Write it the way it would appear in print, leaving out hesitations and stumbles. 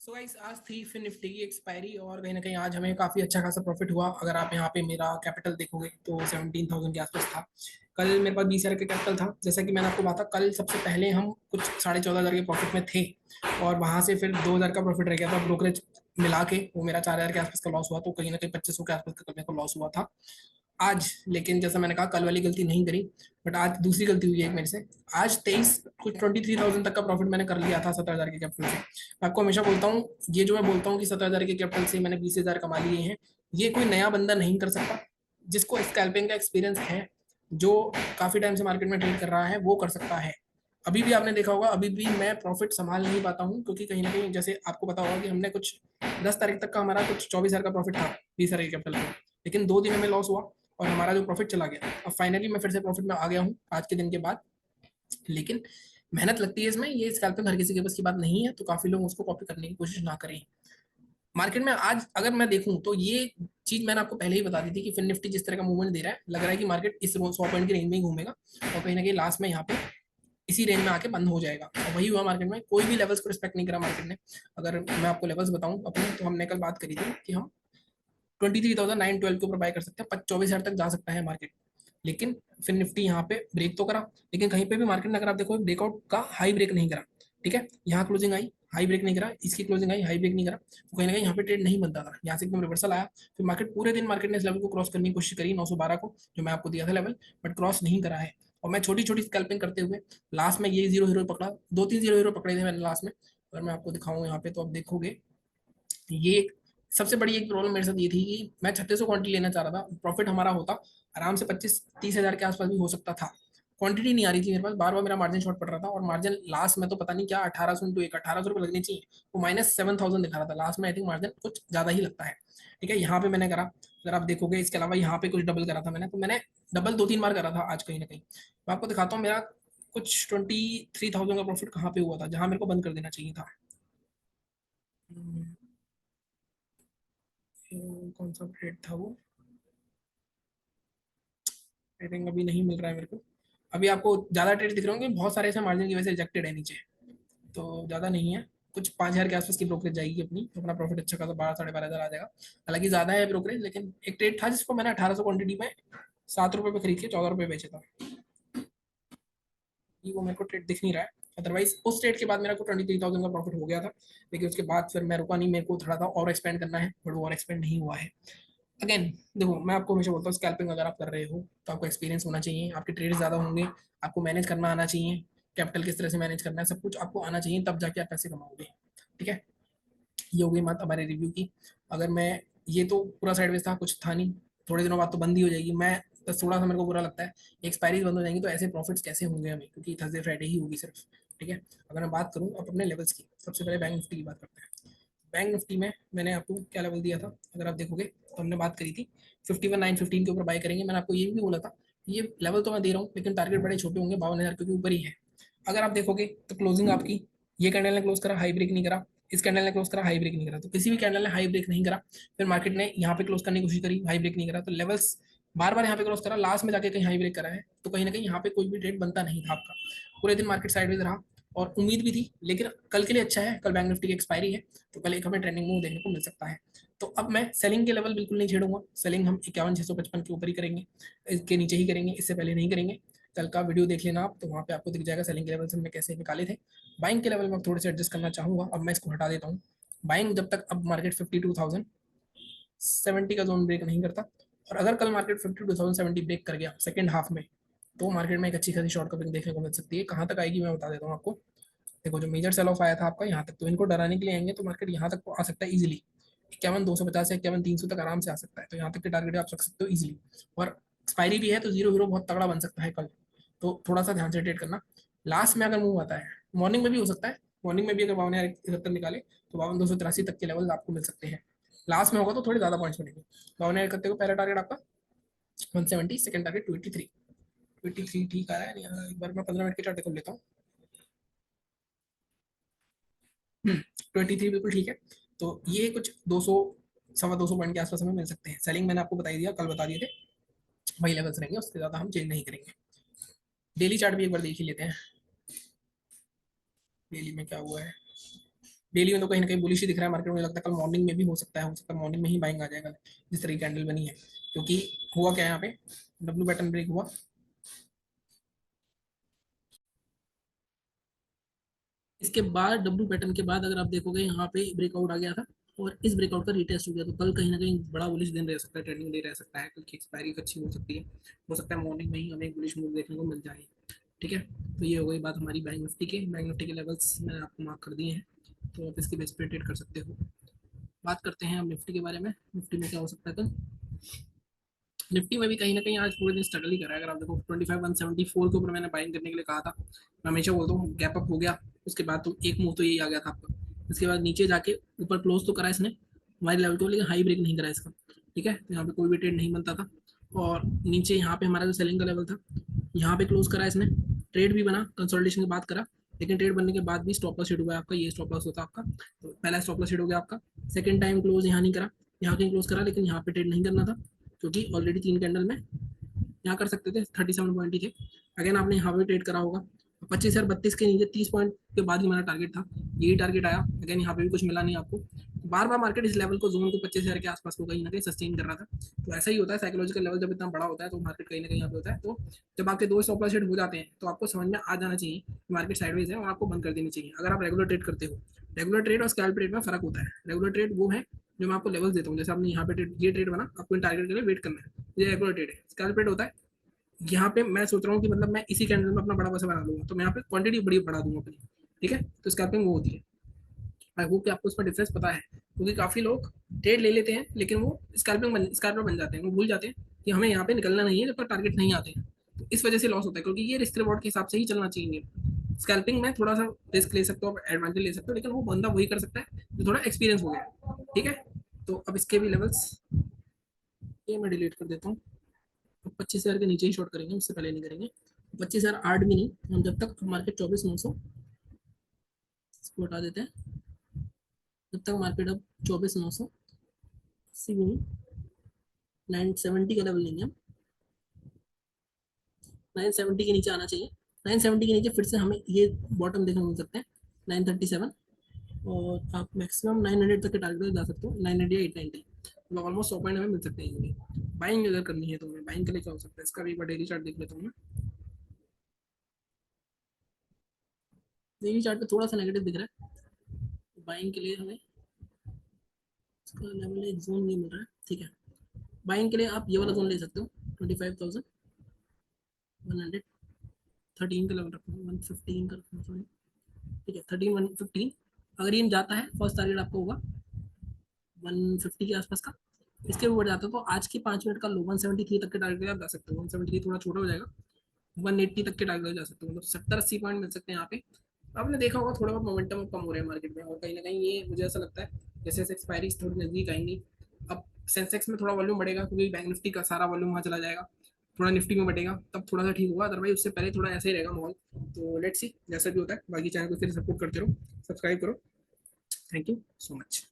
So guys आज थी फिर निफ्टी की एक्सपायरी और कहीं ना कहीं आज हमें काफ़ी अच्छा खासा प्रॉफिट हुआ। अगर आप यहाँ पे मेरा कैपिटल देखोगे तो 17,000 के आसपास था। कल मेरे पास 20,000 का कैपिटल था। जैसा कि मैंने आपको बताया, कल सबसे पहले हम कुछ 14,500 के प्रॉफिट में थे और वहां से फिर 2,000 का प्रॉफिट रह गया था। ब्रोकरेज मिला के वो मेरा 4,000 के आसपास का लॉस हुआ, तो कहीं ना कहीं 2500 के आसपास का कल मेरे को लॉस हुआ था आज। लेकिन जैसा मैंने कहा, कल वाली गलती नहीं करी, बट आज दूसरी गलती हुई है एक मेरे से। आज 23 कुछ 23,000 तक का प्रॉफिट मैंने कर लिया था 17,000 के कैपिटल से। मैं आपको हमेशा बोलता हूँ, ये जो मैं बोलता हूँ कि 17,000 के कैपिटल से मैंने 20,000 कमा लिए हैं, ये कोई नया बंदा नहीं कर सकता। जिसको स्कैल्पिंग का एक्सपीरियंस है, जो काफी टाइम से मार्केट में ट्रेड कर रहा है, वो कर सकता है। अभी भी आपने देखा होगा, अभी भी मैं प्रॉफिट संभाल नहीं पाता हूँ, क्योंकि कहीं ना कहीं जैसे आपको पता होगा कि हमने कुछ 10 तारीख तक का हमारा कुछ 24,000 का प्रॉफिट था 20,000 के कैपिटल में। लेकिन 2 दिन हमें लॉस हुआ और हमारा जो प्रॉफिट चला गया। अब फाइनली मैं फिर से प्रॉफिट में आ गया हूँ आज के दिन के बाद। लेकिन मेहनत लगती है इसमें, ये स्कैल्पिंग हर किसी के बस की बात नहीं है, तो काफी लोग उसको कॉपी करने की कोशिश ना करें। मार्केट में आज अगर मैं देखूं तो ये चीज मैंने आपको पहले ही बता दी थी कि फिन निफ्टी जिस तरह का मूवमेंट दे रहा है, लग रहा है कि मार्केट इस 100 पॉइंट की रेंज में ही घूमेगा और कहीं ना कहीं लास्ट में यहाँ पे इसी रेंज में आके बंद हो जाएगा। और वही हुआ मार्केट में, कोई भी लेवल्स को रिस्पेक्ट नहीं करा मार्केट ने। अगर मैं आपको लेवल्स बताऊं अपने, तो हमने कल बात करी थी कि हम 23,912 के ऊपर बाय कर सकते हैं, 24,000 तक जा सकता है मार्केट। लेकिन फिर निफ्टी यहाँ पे ब्रेक तो करा, लेकिन कहीं पे भी मार्केट ने, अगर आप देखो, ब्रेकआउट का हाई ब्रेक नहीं करा। ठीक है, यहाँ क्लोजिंग आई, हाई ब्रेक नहीं करा, इसकी क्लोजिंग आई, हाई ब्रेक नहीं करा, तो कहीं ना कहीं यहाँ पे ट्रेड नहीं बनता था। यहाँ से एकदम रिवर्सल आया। फिर मार्केट पूरे दिन मार्केट ने इस लेवल को क्रॉस करने की कोशिश करी, 912 को, जो मैं आपको दिया था लेवल, बट क्रॉस नहीं करा है। और मैं छोटी छोटी स्कैल्पिंग करते हुए लास्ट में ये जीरो हीरो पकड़ा, 2-3 जीरो हीरो पकड़े थे मैंने लास्ट में। अगर मैं आपको दिखाऊं यहाँ पे, तो आप देखोगे ये सबसे बड़ी एक प्रॉब्लम मेरे साथ ये थी कि मैं 3600 क्वांटिटी लेना चाह रहा था। प्रॉफिट हमारा होता आराम से 25-30 हजार के आसपास भी हो सकता था। क्वांटिटी नहीं आ रही थी मेरे पास, बार बार मेरा मार्जिन शॉर्ट पड़ रहा था, और मार्जिन लास्ट में तो पता नहीं क्या 1800 लगनी चाहिए, वो -7,000 दिखा रहा था लास्ट में। आई थिंक मार्जिन कुछ ज्यादा ही लगता है। ठीक है, यहाँ पे मैंने करा, अगर आप देखोगे, इसके अलावा यहाँ पे कुछ डबल करा था मैंने, तो मैंने डबल 2-3 बार करा था आज कहीं ना कहीं। मैं आपको दिखाता हूँ मेरा कुछ 23,000 का प्रॉफिट कहाँ पे हुआ था, जहां मेरे को बंद कर देना चाहिए था। कौन सा ट्रेड था वो, आई थिंक अभी नहीं मिल रहा है मेरे को। अभी आपको ज्यादा ट्रेड दिख रहे होंगे, बहुत सारे ऐसे मार्जिन की वजह से रिजेक्टेड है नीचे, तो ज्यादा नहीं है। कुछ 5,000 के आसपास की ब्रोकरेज जाएगी अपनी, तो अपना प्रॉफिट अच्छा खासा 12-12,500 आ जाएगा। हालांकि ज्यादा है ब्रोकरेज, लेकिन एक ट्रेड था जिसको मैंने 1800 क्वांटिटी में ₹7 पे खरीद के ₹14 बेचे था। ये वो मेरे को ट्रेड दिख नहीं रहा है। अदरवाइज उस ट्रेड के बाद मेरा को 23,000 का प्रॉफिट हो गया था। लेकिन उसके बाद फिर मैं रुका नहीं, मेरे को थोड़ा सा और एक्सपेंड करना है, बट वो और एक्सपेंड नहीं हुआ है। अगेन देखो, मैं आपको हमेशा बोलता हूँ, स्कैल्पिंग अगर आप कर रहे हो तो आपको एक्सपीरियंस होना चाहिए, आपके ट्रेड ज़्यादा होंगे, आपको मैनेज करना आना चाहिए, कैपिटल किस तरह से मैनेज करना है, सब कुछ आपको आना चाहिए, तब जाके आप पैसे कमाओगे। ठीक है, ये हो गई बात हमारे रिव्यू की। अगर मैं, ये तो पूरा साइडवेज था, कुछ था नहीं। थोड़े दिनों बाद तो बंद ही हो जाएगी। मैं बस थोड़ा सा मेरे को बुरा लगता है, एक्सपायरी बंद हो जाएंगी तो ऐसे प्रॉफिट्स कैसे होंगे हमें, क्योंकि थर्सडे फ्राइडे ही होगी सिर्फ। ठीक है, अगर मैं बात करूँ अब अपने लेवल्स की, सबसे पहले बैंक निफ्टी की बात करते हैं। बैंक निफ्टी में मैंने आपको क्या लेवल दिया था, अगर आप देखोगे तो हमने बात करी थी 51,915 के ऊपर बाय करेंगे। मैंने आपको ये भी बोला था, ये लेवल तो मैं दे रहा हूँ, लेकिन टारगेट बड़े छोटे होंगे, 52,000 के ऊपर ही है। अगर आप देखोगे तो क्लोजिंग आपकी, ये कैंडल ने क्लोज करा, हाई ब्रेक नहीं करा, इस कैंडल ने क्लोज करा, हाई ब्रेक नहीं करा, तो किसी भी कैंडल ने हाई ब्रेक नहीं करा। फिर मार्केट ने यहाँ पे क्लोज करने की कोशिश करी, हाई ब्रेक नहीं करा, तो लेवल्स बार बार यहाँ पे क्रॉस करा, लास्ट में जाके कहीं हाई ब्रेक करा है, तो कहीं ना कहीं यहाँ पे कोई भी ट्रेड बनता नहीं था आपका। पूरे दिन मार्केट साइडवेज रहा, और उम्मीद भी थी, लेकिन कल के लिए अच्छा है, कल बैंक निफ्टी की एक्सपायरी है, तो कल एक हमें ट्रेंडिंग मूव देखने को मिल सकता है। तो अब मैं सेलिंग के लेवल बिल्कुल नहीं छेड़ूंगा, सेलिंग हम 51,655 के ऊपर ही करेंगे, इसके नीचे ही करेंगे, इससे पहले नहीं करेंगे। कल का वीडियो देख लेना आप, तो वहाँ पे आपको दिख जाएगा सेलिंग के लेवल हमने कैसे निकाले थे। बाइंग के लेवल में थोड़े से एडजस्ट करना चाहूंगा, अब मैं इसको हटा देता हूँ। बाइंग जब तक अब मार्केट 52,070 का जोन ब्रेक नहीं करता, और अगर कल मार्केट 52,070 ब्रेक कर गया सेकेंड हाफ में, तो मार्केट में एक अच्छी खासी शॉर्ट कवरिंग देखने को मिल सकती है। कहाँ तक आएगी मैं बता देता हूँ आपको। देखो, जो मेजर सेल ऑफ आया था आपका यहाँ तक, तो इनको डराने के लिए आएंगे, तो मार्केट यहाँ तक आ सकता है इजीली, 51,250 से 51,300 तक आराम से आ सकता है, तो यहाँ तक के टारगेट आप रख सकते हो इजीली। और एक्सपायरी भी है, तो जीरो हीरो बहुत तगड़ा बन सकता है कल, तो थोड़ा सा ध्यान से ट्रेड करना। लास्ट में अगर मूव आता है, मॉर्निंग में भी हो सकता है, मॉर्निंग में भी अगर 52,071 निकाले, तो 52,283 तक के लेवल आपको मिल सकते हैं। लास्ट में होगा तो थोड़े ज्यादा पॉइंट्स बनेंगे। 52,071 को पहला टारगेट आपका 170, सेकंड टारगेट 23। 23 ठीक आ रहा है यहाँ, एक बार मैं 15 मिनट के चार्ट खोल लेता हूँ। 23 बिल्कुल ठीक है। तो ये कुछ 200, 250 पॉइंट के आसपास हमें मिल सकते हैं। सेलिंग मैंने आपको बता ही दिया, कल बता दिए थे, वही लेवल्स रहेंगे, उससे ज्यादा हम चेंज नहीं करेंगे। डेली चार्ट भी एक बार देख ही लेते हैं, डेली में क्या हुआ है। डेली में तो कहीं ना कहीं बुलिश ही दिख रहा है मार्केट, मुझे लगता है कल मॉर्निंग में भी हो सकता है मॉर्निंग में ही बाइंग आ जाएगा जिस तरह की कैंडल बनी है। क्योंकि हुआ क्या है यहाँ पे, डब्ल्यू पैटर्न ब्रेक हुआ, इसके बाद डब्ल्यू पैटर्न के बाद अगर आप देखोगे यहाँ पे ब्रेकआउट आ गया था और इस ब्रेकआउट का रिटेस्ट हो गया, तो कल कहीं ना कहीं बड़ा बुलिश दिन रह सकता है, ट्रेडिंग डे रह सकता है, कल की एक्सपायरी अच्छी हो सकता है मॉर्निंग में ही हमें एक बुलिश मूव देखने को मिल जाए। ठीक है, तो ये हो गई बात हमारी बैंक निफ्टी के लेवल्स मैंने आपको मार्क कर दिए हैं, तो आप इसके बेस पे ट्रेड कर सकते हो। बात करते हैं हम निफ्टी के बारे में, निफ्टी में क्या हो सकता है कल। निफ्टी में भी कहीं ना कहीं आज पूरे दिन स्ट्रगल ही कर रहा है। अगर आप देखो 25,174 के ऊपर मैंने बाइंग करने के लिए कहा था, मैं हमेशा बोलता हूँ गैप अप हो गया, उसके बाद तो एक मूव तो यही आ गया था आपका, इसके बाद नीचे जाके ऊपर क्लोज तो करा इसने हमारे लेवल को, लेकिन हाई ब्रेक नहीं करा इसका। ठीक है, तो यहाँ पे कोई भी ट्रेड नहीं बनता था, और नीचे यहाँ पे हमारा जो सेलिंग का लेवल था यहाँ पे क्लोज करा इसने, ट्रेड भी बना, कंसोलिडेशन की बात करा, लेकिन ट्रेड बनने के बाद भी स्टॉप लॉस हिट हुआ है आपका, ये स्टॉप लॉस होता है आपका, तो पहला स्टॉप लॉस हिट हो गया आपका। सेकंड टाइम क्लोज यहाँ नहीं करा, यहाँ कहीं क्लोज करा, लेकिन यहाँ पे ट्रेड नहीं करना था क्योंकि ऑलरेडी 3 कैंडल में यहाँ कर सकते थे, 37 पॉइंट ही थे। अगेन आपने यहाँ पे ट्रेड करा होगा 25,032 के नीचे 30 पॉइंट के बाद ही मेरा टारगेट था, यही टारगेट आया, अगेन यहाँ पे भी कुछ मिला नहीं आपको। बार बार मार्केट इस लेवल को, जोन को 25,000 के आसपास को कहीं ना कहीं सस्टेन कर रहा था, तो ऐसा ही होता है, साइकोलॉजिकल लेवल जब इतना बड़ा होता है तो मार्केट कहीं ना कहीं यहाँ पे होता है। तो जब आपके दो स्टॉप लॉस हिट हो जाते हैं तो आपको समझ में आ जाना चाहिए मार्केट साइडवेज है और आपको बंद कर देनी चाहिए, अगर आप रेगुलर ट्रेड करते हो। रेगुलर ट्रेड और स्कैल्प ट्रेड में फर्क होता है, रेगुलर ट्रेड वो है जो मैं आपको लेवल्स देता हूँ, जैसे आपने यहाँ पे ये ट्रेड बना, आपको टारगेट के लिए वेट करना है, ये रेगुलर ट्रेड है। स्कैल्प ट्रेड होता है, यहाँ पे मैं सोच रहा हूँ कि मतलब मैं इसी कैंडल में अपना बड़ा पैसा बना लूंगा, तो मैं यहाँ पे क्वांटिटी बड़ी बढ़ा दूंगा अपनी। ठीक है, तो स्कैल्पिंग वो होती है। आई होप कि आपको इसमें डिफरेंस पता है, क्योंकि काफी लोग ट्रेड ले लेते हैं लेकिन वो स्कैल्पर बन जाते हैं, वो भूल जाते हैं कि हमें यहाँ पे निकलना नहीं है जब तक टारगेट नहीं आते हैं, तो इस वजह से लॉस होता है, क्योंकि ये रिस्क रिवॉर्ड के हिसाब से ही चलना चाहिए। स्कैल्पिंग में थोड़ा सा रिस्क ले सकते हो, एडवांटेज ले सकते हो, लेकिन वो बंदा वही कर सकता है जो थोड़ा एक्सपीरियंस हो गया। ठीक है, तो अब इसके भी लेवल्स ये मैं डिलीट कर देता हूँ। 25,000 के नीचे ही शॉर्ट करेंगे, उससे पहले नहीं करेंगे। 25,000 आठ भी नहीं, हम जब तक मार्केट 24,900 इसको हटा देते हैं, जब तक मार्केट अब 24,900 सी भी 970 का लेवल लेंगे हम, 970 के नीचे आना चाहिए। 970 के नीचे फिर से हमें ये बॉटम देखने को मिल सकते हैं 937, और आप मैक्सिमम 900 तक के टारगेट जा सकते हो, 900 890, मतलब ऑलमोस्ट 100 पॉइंट हमें मिल सकते हैं। बाइंग अगर करनी है तो हमें बाइंग के लिए क्या हो सकता है, इसका भी एक बार डेली चार्ट देख लेता हूँ मैं। डेली चार्ट पे थोड़ा सा नेगेटिव दिख रहा है, बाइंग के लिए हमें इसका लेवल एक जोन नहीं मिल रहा है। ठीक है, बाइंग के लिए आप ये वाला जोन ले सकते हो, 25,113 का लेवल रखना है, 115 का रखना है। ठीक है, 13 115, अगर ये जाता है फर्स्ट टारगेट आपको होगा 150 के आसपास का, इसके ऊपर जाता है तो आज की 5 मिनट का लो 173 तक के टारगेट आप जा सकते हो, 173 थोड़ा छोटा हो जाएगा, 180 तक के टारगेट जा सकते हो, मतलब 70-80 पॉइंट मिल सकते हैं यहाँ पे। आपने देखा होगा थोड़ा बहुत मोमेंटम कम हो रहा है मार्केट में, और कहीं ना कहीं ये मुझे ऐसा लगता है जैसे जैसे एक्सपायरी थोड़ी नजदीक आएंगी, अब सेंसेक्स में थोड़ा वॉल्यूम बढ़ेगा क्योंकि बैंक निफ्टी का सारा वॉल्यूम वहाँ चला जाएगा, थोड़ा निफ्टी में बढ़ेगा तब थोड़ा सा ठीक होगा, अदरवाइज उससे पहले थोड़ा ऐसे ही रहेगा माहौल। तो लेट्स सी जैसा भी होता है, बाकी चैनल को फिर सपोर्ट करते रहो, सब्सक्राइब करो। Thank you so much.